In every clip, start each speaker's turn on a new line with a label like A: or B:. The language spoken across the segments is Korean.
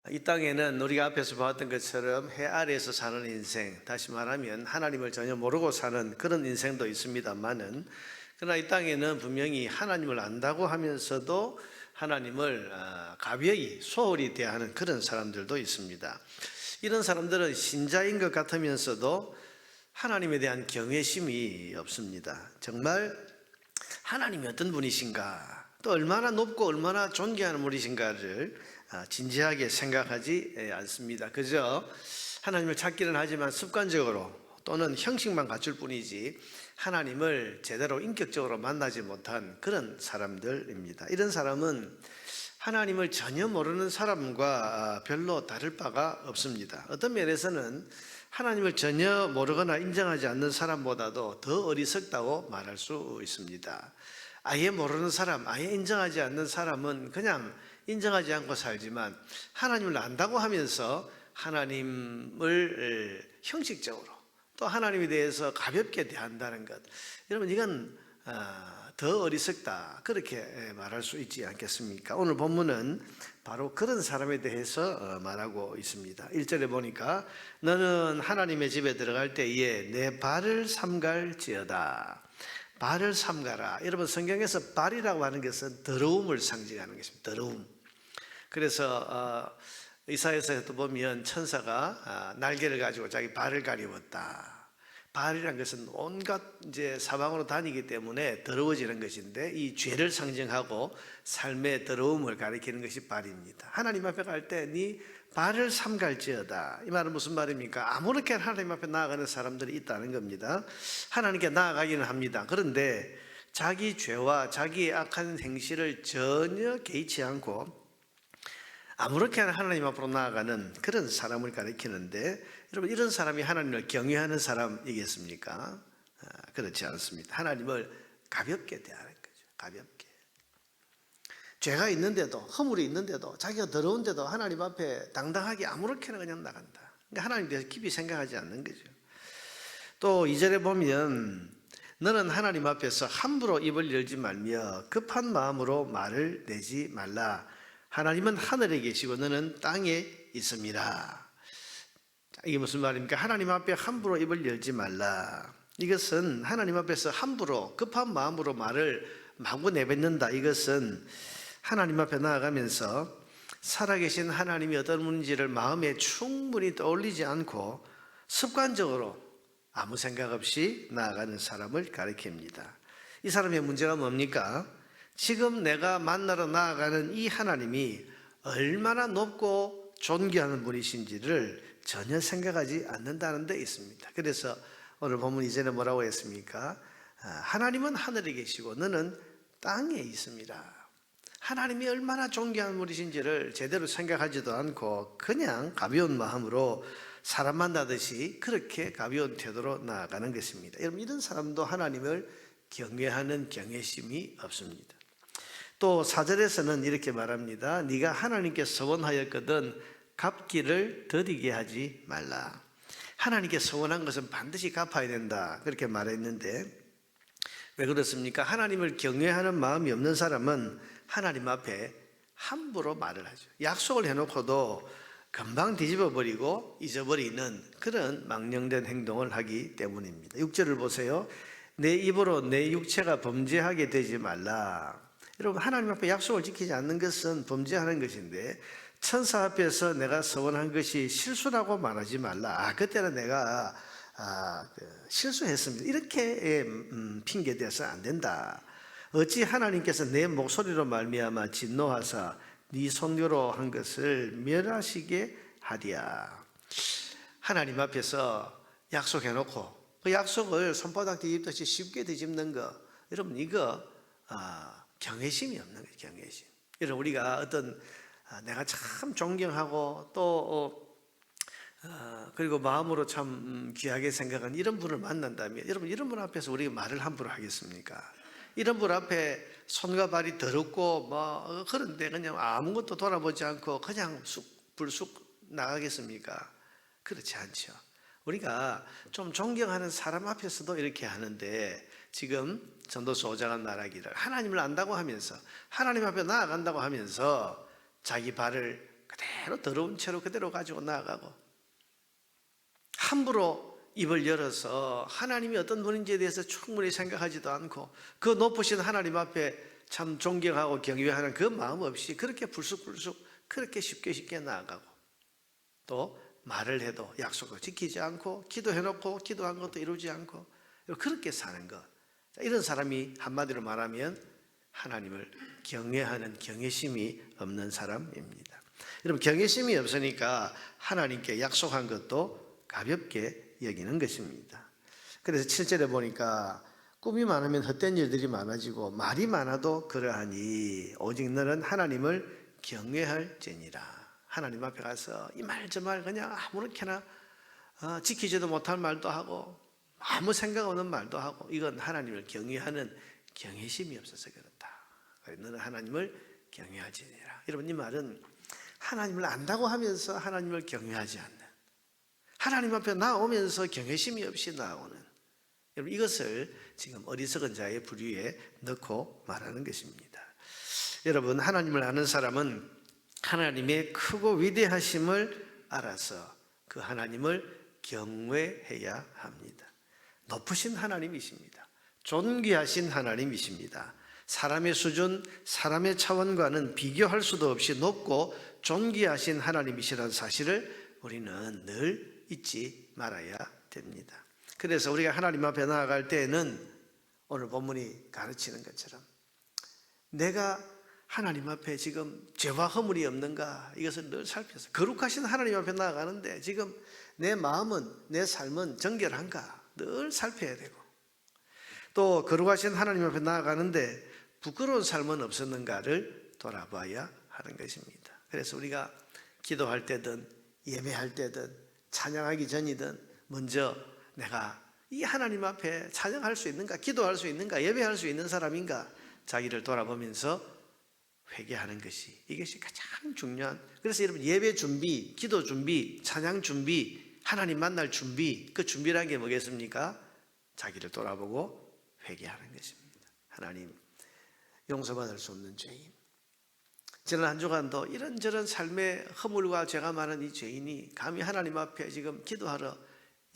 A: 이 땅에는 우리가 앞에서 봤던 것처럼 해 아래에서 사는 인생, 다시 말하면 하나님을 전혀 모르고 사는 그런 인생도 있습니다만은, 그러나 이 땅에는 분명히 하나님을 안다고 하면서도 하나님을 가벼이 소홀히 대하는 그런 사람들도 있습니다. 이런 사람들은 신자인 것 같으면서도 하나님에 대한 경외심이 없습니다. 정말 하나님이 어떤 분이신가, 또 얼마나 높고 얼마나 존귀하는 분이신가를 진지하게 생각하지 않습니다. 그저 하나님을 찾기는 하지만 습관적으로 또는 형식만 갖출 뿐이지 하나님을 제대로 인격적으로 만나지 못한 그런 사람들입니다. 이런 사람은 하나님을 전혀 모르는 사람과 별로 다를 바가 없습니다. 어떤 면에서는 하나님을 전혀 모르거나 인정하지 않는 사람보다도 더 어리석다고 말할 수 있습니다. 아예 모르는 사람, 아예 인정하지 않는 사람은 그냥 인정하지 않고 살지만, 하나님을 안다고 하면서 하나님을 형식적으로 또 하나님에 대해서 가볍게 대한다는 것, 여러분 이건 더 어리석다, 그렇게 말할 수 있지 않겠습니까? 오늘 본문은 바로 그런 사람에 대해서 말하고 있습니다. 1절에 보니까 너는 하나님의 집에 들어갈 때에 내 발을 삼갈지어다. 발을 삼가라. 여러분, 성경에서 발이라고 하는 것은 더러움을 상징하는 것입니다. 더러움. 그래서 이사야서에도 보면 천사가 날개를 가지고 자기 발을 가리웠다. 발이란 것은 온갖 이제 사방으로 다니기 때문에 더러워지는 것인데, 이 죄를 상징하고 삶의 더러움을 가리키는 것이 발입니다. 하나님 앞에 갈 때 네 발을 삼갈지어다. 이 말은 무슨 말입니까? 아무렇게 하나님 앞에 나아가는 사람들이 있다는 겁니다. 하나님께 나아가기는 합니다. 그런데 자기 죄와 자기의 악한 행실을 전혀 개의치 않고 아무렇게나 하나님 앞으로 나아가는 그런 사람을 가리키는데, 여러분 이런 사람이 하나님을 경외하는 사람이겠습니까? 그렇지 않습니다. 하나님을 가볍게 대하는 거죠. 가볍게. 죄가 있는데도, 허물이 있는데도, 자기가 더러운데도 하나님 앞에 당당하게 아무렇게나 그냥 나간다. 그러니까 하나님에 대해서 깊이 생각하지 않는 거죠. 또 2절에 보면 너는 하나님 앞에서 함부로 입을 열지 말며 급한 마음으로 말을 내지 말라. 하나님은 하늘에 계시고 너는 땅에 있음이라. 이게 무슨 말입니까? 하나님 앞에 함부로 입을 열지 말라. 이것은 하나님 앞에서 함부로 급한 마음으로 말을 마구 내뱉는다. 이것은 하나님 앞에 나아가면서 살아계신 하나님이 어떤 분인지를 마음에 충분히 떠올리지 않고 습관적으로 아무 생각 없이 나아가는 사람을 가리킵니다. 이 사람의 문제가 뭡니까? 지금 내가 만나러 나아가는 이 하나님이 얼마나 높고 존귀한 분이신지를 전혀 생각하지 않는다는 데 있습니다. 그래서 오늘 본문 이전에 뭐라고 했습니까? 하나님은 하늘에 계시고 너는 땅에 있습니다. 하나님이 얼마나 존귀한 분이신지를 제대로 생각하지도 않고 그냥 가벼운 마음으로 사람 만나듯이 그렇게 가벼운 태도로 나아가는 것입니다. 여러분, 이런 사람도 하나님을 경외하는 경외심이 없습니다. 또 4절에서는 이렇게 말합니다. 네가 하나님께 서원하였거든 갚기를 더디게 하지 말라. 하나님께 서원한 것은 반드시 갚아야 된다, 그렇게 말했는데 왜 그렇습니까? 하나님을 경외하는 마음이 없는 사람은 하나님 앞에 함부로 말을 하죠. 약속을 해놓고도 금방 뒤집어버리고 잊어버리는 그런 망령된 행동을 하기 때문입니다. 6절을 보세요. 내 입으로 내 육체가 범죄하게 되지 말라. 여러분, 하나님 앞에 약속을 지키지 않는 것은 범죄하는 것인데, 천사 앞에서 내가 서원한 것이 실수라고 말하지 말라. 그때는 내가 실수했습니다, 이렇게 핑계대서 안 된다. 어찌 하나님께서 내 목소리로 말미암아 진노하사 네 손으로 한 것을 멸하시게 하랴. 하나님 앞에서 약속해놓고 그 약속을 손바닥 뒤집듯이 쉽게 뒤집는 거, 여러분 이거 경외심이 없는 거예요. 경외심. 여러분, 우리가 어떤 내가 참 존경하고 또 그리고 마음으로 참 귀하게 생각하는 이런 분을 만난다면, 여러분 이런 분 앞에서 우리가 말을 함부로 하겠습니까? 이런 분 앞에 손과 발이 더럽고 뭐 그런데 그냥 아무것도 돌아보지 않고 그냥 불쑥 나가겠습니까? 그렇지 않죠. 우리가 좀 존경하는 사람 앞에서도 이렇게 하는데, 지금 전도서 5장은 말하기를 하나님을 안다고 하면서 하나님 앞에 나아간다고 하면서 자기 발을 그대로 더러운 채로 그대로 가지고 나아가고, 함부로 입을 열어서 하나님이 어떤 분인지에 대해서 충분히 생각하지도 않고 그 높으신 하나님 앞에 참 존경하고 경외하는 그 마음 없이 그렇게 불쑥불쑥 그렇게 쉽게 나아가고, 또 말을 해도 약속을 지키지 않고 기도해놓고 기도한 것도 이루지 않고 그렇게 사는 것, 이런 사람이 한마디로 말하면 하나님을 경외하는 경외심이 없는 사람입니다. 여러분, 경외심이 없으니까 하나님께 약속한 것도 가볍게 여기는 것입니다. 그래서 7절에 보니까 꿈이 많으면 헛된 일들이 많아지고 말이 많아도 그러하니 오직 너는 하나님을 경외할지니라. 하나님 앞에 가서 이 말 저 말 그냥 아무렇게나 지키지도 못할 말도 하고 아무 생각 없는 말도 하고, 이건 하나님을 경외하는 경외심이 없어서 그렇다. 너는 하나님을 경외할지니라. 여러분, 이 말은 하나님을 안다고 하면서 하나님을 경외하지 않는, 하나님 앞에 나오면서 경외심이 없이 나오는, 여러분, 이것을 지금 어리석은 자의 부류에 넣고 말하는 것입니다. 여러분, 하나님을 아는 사람은 하나님의 크고 위대하심을 알아서 그 하나님을 경외해야 합니다. 높으신 하나님이십니다. 존귀하신 하나님이십니다. 사람의 수준, 사람의 차원과는 비교할 수도 없이 높고 존귀하신 하나님이시라는 사실을 우리는 늘 잊지 말아야 됩니다. 그래서 우리가 하나님 앞에 나아갈 때에는 오늘 본문이 가르치는 것처럼 내가 하나님 앞에 지금 죄와 허물이 없는가, 이것을 늘 살펴서 거룩하신 하나님 앞에 나아가는데 지금 내 마음은, 내 삶은 정결한가 늘 살펴야 되고, 또 거룩하신 하나님 앞에 나아가는데 부끄러운 삶은 없었는가를 돌아봐야 하는 것입니다. 그래서 우리가 기도할 때든 예배할 때든 찬양하기 전이든 먼저 내가 이 하나님 앞에 찬양할 수 있는가, 기도할 수 있는가, 예배할 수 있는 사람인가 자기를 돌아보면서 회개하는 것이, 이것이 가장 중요한. 그래서 여러분, 예배 준비, 기도 준비, 찬양 준비, 하나님 만날 준비, 그 준비라는 게 뭐겠습니까? 자기를 돌아보고 회개하는 것입니다. 하나님, 용서받을 수 없는 죄인, 지난 한 주간도 이런저런 삶의 허물과 죄가 많은 이 죄인이 감히 하나님 앞에 지금 기도하러,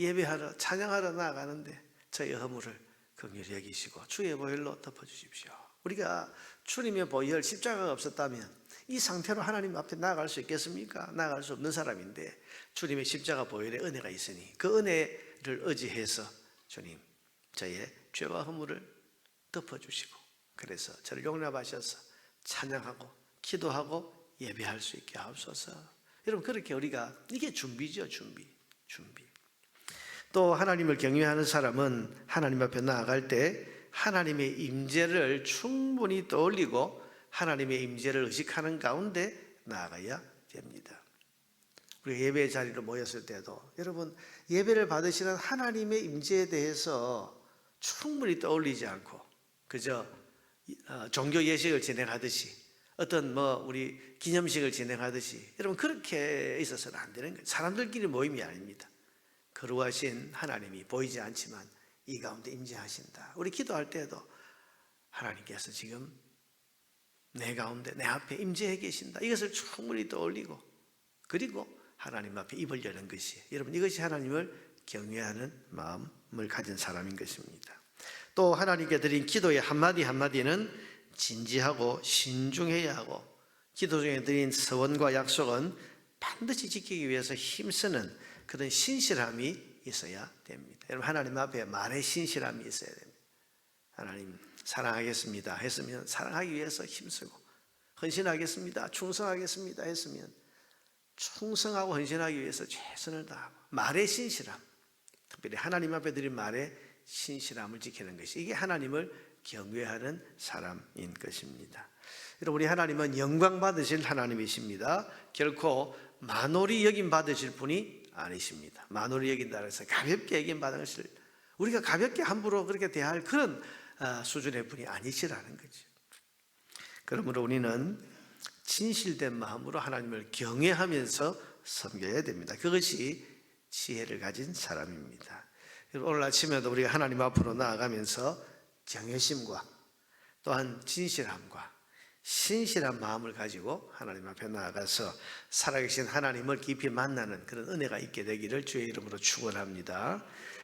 A: 예배하러, 찬양하러 나아가는데 저의 허물을 긍휼히 여기시고 주의 보혈로 덮어주십시오. 우리가 주님의 보혈, 십자가가 없었다면 이 상태로 하나님 앞에 나아갈 수 있겠습니까? 나아갈 수 없는 사람인데 주님의 십자가 보혈의 은혜가 있으니 그 은혜를 의지해서 주님, 저의 죄와 허물을 덮어주시고 그래서 저를 용납하셔서 찬양하고 기도하고 예배할 수 있게 하옵소서. 여러분, 그렇게 우리가, 이게 준비죠. 준비. 또 하나님을 경외하는 사람은 하나님 앞에 나아갈 때 하나님의 임재를 충분히 떠올리고 하나님의 임재를 의식하는 가운데 나아가야 됩니다. 우리가 예배 자리로 모였을 때도 여러분, 예배를 받으시는 하나님의 임재에 대해서 충분히 떠올리지 않고 그저 종교 예식을 진행하듯이, 어떤 우리 기념식을 진행하듯이, 여러분, 그렇게 있어서는 안 되는 거예요. 사람들끼리 모임이 아닙니다. 거룩하신 하나님이 보이지 않지만 이 가운데 임재하신다. 우리 기도할 때도 하나님께서 지금 내 가운데, 내 앞에 임재해 계신다. 이것을 충분히 떠올리고, 그리고 하나님 앞에 입을 여는 것이, 여러분, 이것이 하나님을 경외하는 마음을 가진 사람인 것입니다. 또 하나님께 드린 기도의 한마디 한마디는 진지하고 신중해야 하고, 기도 중에 드린 서원과 약속은 반드시 지키기 위해서 힘쓰는 그런 신실함이 있어야 됩니다. 여러분, 하나님 앞에 말의 신실함이 있어야 됩니다. 하나님 사랑하겠습니다 했으면 사랑하기 위해서 힘쓰고, 헌신하겠습니다, 충성하겠습니다 했으면 충성하고 헌신하기 위해서 최선을 다하고, 말의 신실함, 특별히 하나님 앞에 드린 말의 신실함을 지키는 것이, 이게 하나님을 경외하는 사람인 것입니다. 여러분, 우리 하나님은 영광 받으실 하나님이십니다. 결코 만홀히 여김 받으실 분이 아니십니다. 만홀히 여긴다 해서 가볍게 여김 받으실, 우리가 가볍게 함부로 그렇게 대할 그런 수준의 분이 아니시라는 거죠. 그러므로 우리는 진실된 마음으로 하나님을 경외하면서 섬겨야 됩니다. 그것이 지혜를 가진 사람입니다. 오늘 아침에도 우리가 하나님 앞으로 나아가면서 경외심과 또한 진실함과 신실한 마음을 가지고 하나님 앞에 나아가서 살아계신 하나님을 깊이 만나는 그런 은혜가 있게 되기를 주의 이름으로 축원합니다.